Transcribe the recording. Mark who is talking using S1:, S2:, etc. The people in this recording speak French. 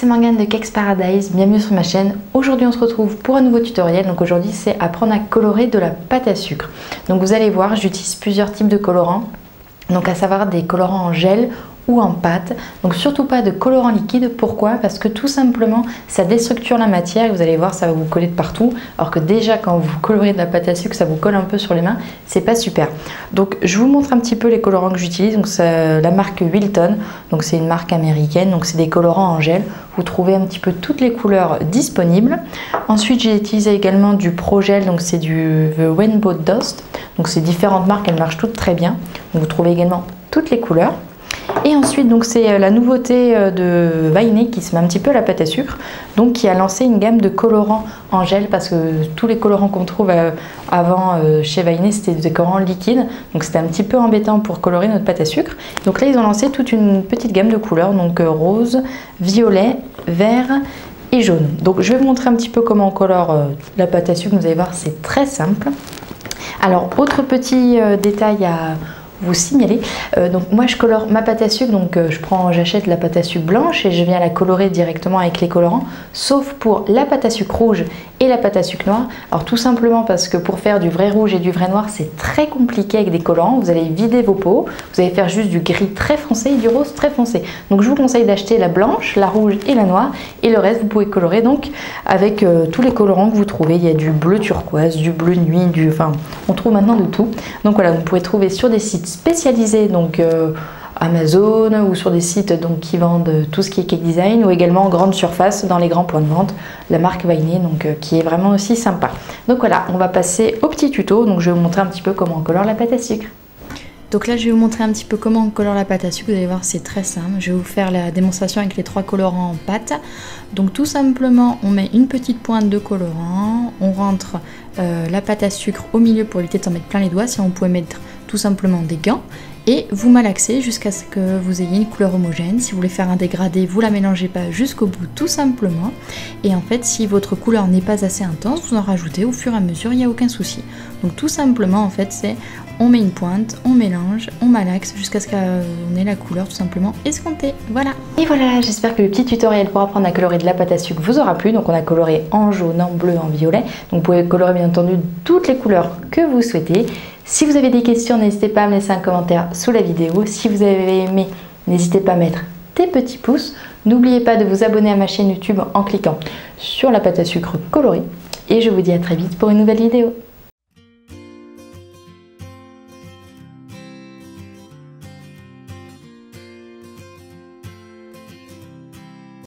S1: c'est Morgane de Cakes Paradise, bienvenue sur ma chaîne. Aujourd'hui on se retrouve pour un nouveau tutoriel. Donc aujourd'hui c'est apprendre à colorer de la pâte à sucre. Donc vous allez voir, j'utilise plusieurs types de colorants. Donc à savoir des colorants en gel ou en pâte, donc surtout pas de colorant liquide. Pourquoi? Parce que tout simplement ça déstructure la matière et vous allez voir ça va vous coller de partout, alors que déjà quand vous colorez de la pâte à sucre ça vous colle un peu sur les mains, c'est pas super. Donc je vous montre un petit peu les colorants que j'utilise. Donc c'est la marque Wilton, donc c'est une marque américaine, donc c'est des colorants en gel. Vous trouvez un petit peu toutes les couleurs disponibles. Ensuite j'ai utilisé également du Pro Gel, donc c'est du The Rainbow Dust, donc c'est différentes marques, elles marchent toutes très bien. Donc, vous trouvez également toutes les couleurs. Et ensuite, donc c'est la nouveauté de Vainé qui se met un petit peu à la pâte à sucre, donc qui a lancé une gamme de colorants en gel, parce que tous les colorants qu'on trouve avant chez Vainé c'était des colorants liquides, donc c'était un petit peu embêtant pour colorer notre pâte à sucre. Donc là ils ont lancé toute une petite gamme de couleurs, donc rose, violet, vert et jaune. Donc je vais vous montrer un petit peu comment on colore la pâte à sucre. Vous allez voir, c'est très simple. Alors autre petit détail à vous signaler, donc moi je colore ma pâte à sucre, donc j'achète la pâte à sucre blanche et je viens la colorer directement avec les colorants, sauf pour la pâte à sucre rouge et la pâte à sucre noire. Alors tout simplement parce que pour faire du vrai rouge et du vrai noir c'est très compliqué avec des colorants. Vous allez vider vos pots, vous allez faire juste du gris très foncé et du rose très foncé. Donc je vous conseille d'acheter la blanche, la rouge et la noire, et le reste vous pouvez colorer donc avec tous les colorants que vous trouvez. Il y a du bleu turquoise, du bleu nuit, enfin on trouve maintenant de tout. Donc voilà, vous pouvez trouver sur des sites spécialisés, donc Amazon, ou sur des sites donc qui vendent tout ce qui est cake design, ou également en grande surface dans les grands points de vente, la marque Vainé, donc qui est vraiment aussi sympa. Donc voilà, on va passer au petit tuto. Donc je vais vous montrer un petit peu comment on colore la pâte à sucre. Donc là je vais vous montrer un petit peu comment on colore la pâte à sucre. Vous allez voir, c'est très simple. Je vais vous faire la démonstration avec les trois colorants en pâte. Donc tout simplement on met une petite pointe de colorant, on rentre la pâte à sucre au milieu pour éviter de s'en mettre plein les doigts. Si on pouvait mettre tout simplement des gants, et vous malaxez jusqu'à ce que vous ayez une couleur homogène. Si vous voulez faire un dégradé, vous la mélangez pas jusqu'au bout tout simplement. Et en fait, si votre couleur n'est pas assez intense, vous en rajoutez au fur et à mesure, il n'y a aucun souci. Donc tout simplement en fait c'est on met une pointe, on mélange, on malaxe jusqu'à ce qu'on ait la couleur tout simplement escomptée. Voilà. Et voilà, j'espère que le petit tutoriel pour apprendre à colorer de la pâte à sucre vous aura plu. Donc on a coloré en jaune, en bleu, en violet. Donc vous pouvez colorer bien entendu toutes les couleurs que vous souhaitez. Si vous avez des questions, n'hésitez pas à me laisser un commentaire sous la vidéo. Si vous avez aimé, n'hésitez pas à mettre des petits pouces. N'oubliez pas de vous abonner à ma chaîne YouTube en cliquant sur la pâte à sucre colorée. Et je vous dis à très vite pour une nouvelle vidéo.